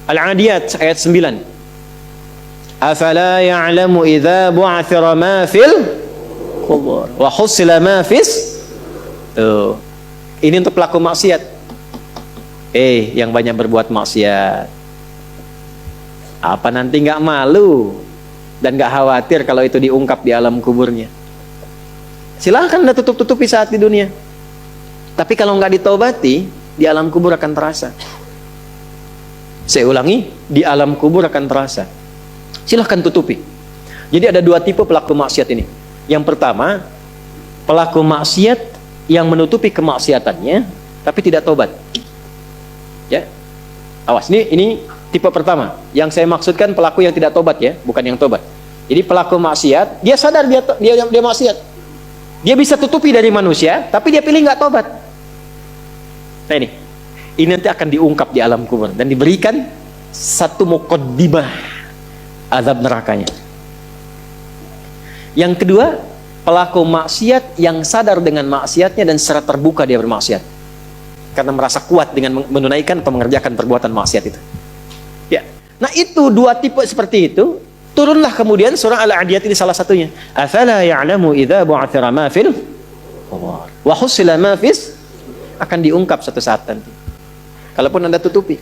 Al-Adiyat ayat 9. Afala ya'lamu idza bu'athira ma fil qubur wa husila ma fis. Tuh. Ini untuk pelaku maksiat. Yang banyak berbuat maksiat. Apa nanti nggak malu dan nggak khawatir kalau itu diungkap di alam kuburnya? Silahkan Anda tutup-tutupi saat di dunia. Tapi kalau nggak ditobati, di alam kubur akan terasa. Saya ulangi, di alam kubur akan terasa. Silahkan tutupi. Jadi ada dua tipe pelaku maksiat ini. Yang pertama, pelaku maksiat yang menutupi kemaksiatannya tapi tidak tobat. Ya, awas, ini tipe pertama. Yang saya maksudkan pelaku yang tidak tobat ya, bukan yang tobat. Jadi pelaku maksiat, dia sadar dia maksiat. Dia bisa tutupi dari manusia, tapi dia pilih nggak tobat. Nah ini nanti akan diungkap di alam kubur dan diberikan satu muqaddimah azab nerakanya. Yang kedua, pelaku maksiat yang sadar dengan maksiatnya dan secara terbuka dia bermaksiat karena merasa kuat dengan menunaikan atau mengerjakan perbuatan maksiat itu. Ya, nah itu dua tipe seperti itu. Turunlah kemudian surah Al-Adiyat ini salah satunya. Afala ya'lamu idza bu'athira ma fil qubur wa husila ma fis, akan diungkap satu saat nanti. Kalaupun Anda tutupi.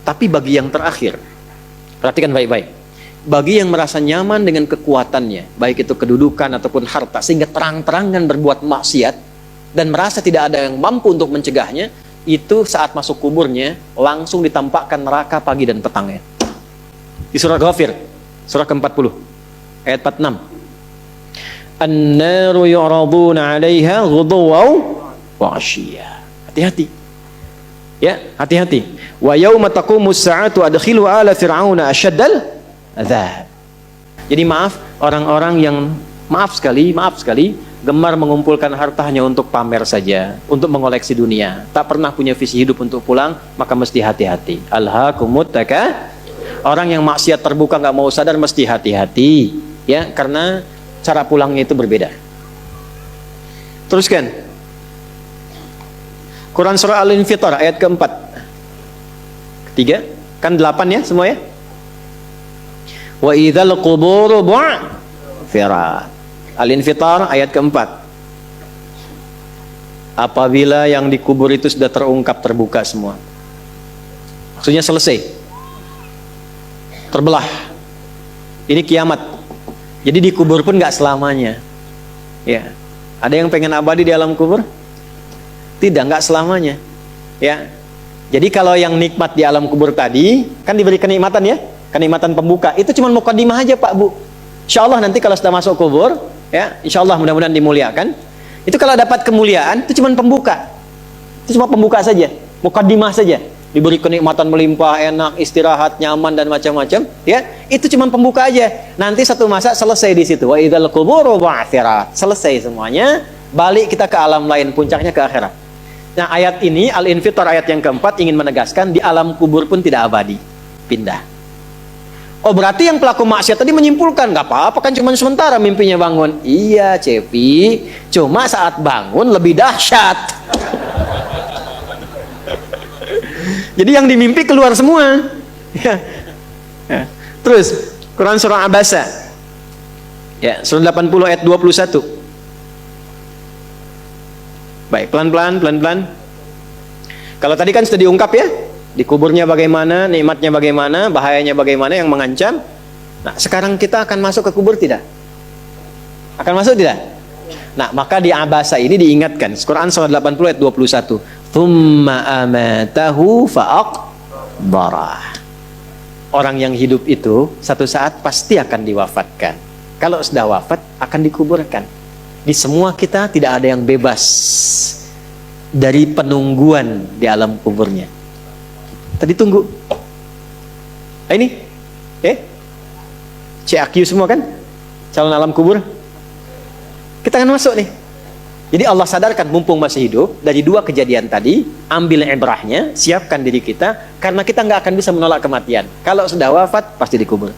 Tapi bagi yang terakhir, perhatikan baik-baik. Bagi yang merasa nyaman dengan kekuatannya, baik itu kedudukan ataupun harta, sehingga terang-terangan berbuat maksiat dan merasa tidak ada yang mampu untuk mencegahnya, itu saat masuk kuburnya langsung ditampakkan neraka pagi dan petangnya. Di surah Ghafir, surah ke-40, ayat 46. An-naru yu'raduna 'alaiha ghuduwan wa 'ashiyya. Hati-hati. Ya, hati-hati. Wa yauma taqumus sa'atu adkhilu ala fir'auna asyaddal adzab. Jadi maaf, orang-orang yang maaf sekali gemar mengumpulkan harta hanya untuk pamer saja, untuk mengoleksi dunia, tak pernah punya visi hidup untuk pulang, maka mesti hati-hati. Alhaakumut takats. Orang yang maksiat terbuka nggak mau sadar mesti hati-hati, ya, karena cara pulangnya itu berbeda. Teruskan. Quran surah Al-Infitar ayat keempat. Ketiga, kan 8 ya semua ya. Wa idzal quburu bu'thirat. Al-Infitar ayat keempat. Apabila yang dikubur itu sudah terungkap, terbuka semua. Maksudnya selesai. Terbelah. Ini kiamat. Jadi dikubur pun nggak selamanya. Ya. Ada yang pengen abadi di alam kubur? Tidak, nggak selamanya. Ya. Jadi kalau yang nikmat di alam kubur tadi kan diberi kenikmatan ya, kenikmatan pembuka. Itu cuma mukadimah aja Pak Bu. Insya Allah nanti kalau sudah masuk kubur, ya, insya Allah mudah-mudahan dimuliakan. Itu kalau dapat kemuliaan itu cuma pembuka. Itu cuma pembuka saja, mukadimah saja. Diberi kenikmatan melimpah, enak, istirahat, nyaman dan macam-macam, ya. Itu cuma pembuka aja. Nanti satu masa selesai di situ. Wa idzal quburu bu'thirat. Selesai semuanya, balik kita ke alam lain, puncaknya ke akhirat. Nah, ayat ini Al-Infitar ayat yang keempat ingin menegaskan di alam kubur pun tidak abadi, pindah. Oh, berarti yang pelaku maksiat tadi menyimpulkan nggak apa-apa kan cuma sementara mimpinya bangun. Iya, Cepi, cuma saat bangun lebih dahsyat. Jadi yang dimimpi keluar semua. Ya. Ya. Terus Quran surah Abasa. Ya, surah 80 ayat 21. Baik, pelan-pelan. Kalau tadi kan sudah diungkap ya, di kuburnya bagaimana, nikmatnya bagaimana, bahayanya bagaimana yang mengancam. Nah, sekarang kita akan masuk ke kubur tidak? Akan masuk tidak? Nah, maka di Abasa ini diingatkan. Quran surah 80 ayat 21. Tsumma amatahu fa'aqbarah. Orang yang hidup itu satu saat pasti akan diwafatkan. Kalau sudah wafat akan dikuburkan. Di semua kita tidak ada yang bebas dari penungguan di alam kuburnya. Tadi tunggu. Ini, CAQ semua kan? Calon alam kubur. Kita akan masuk nih. Jadi Allah sadarkan mumpung masih hidup dari dua kejadian tadi, ambil ibrahnya, siapkan diri kita, karena kita nggak akan bisa menolak kematian. Kalau sudah wafat pasti dikubur.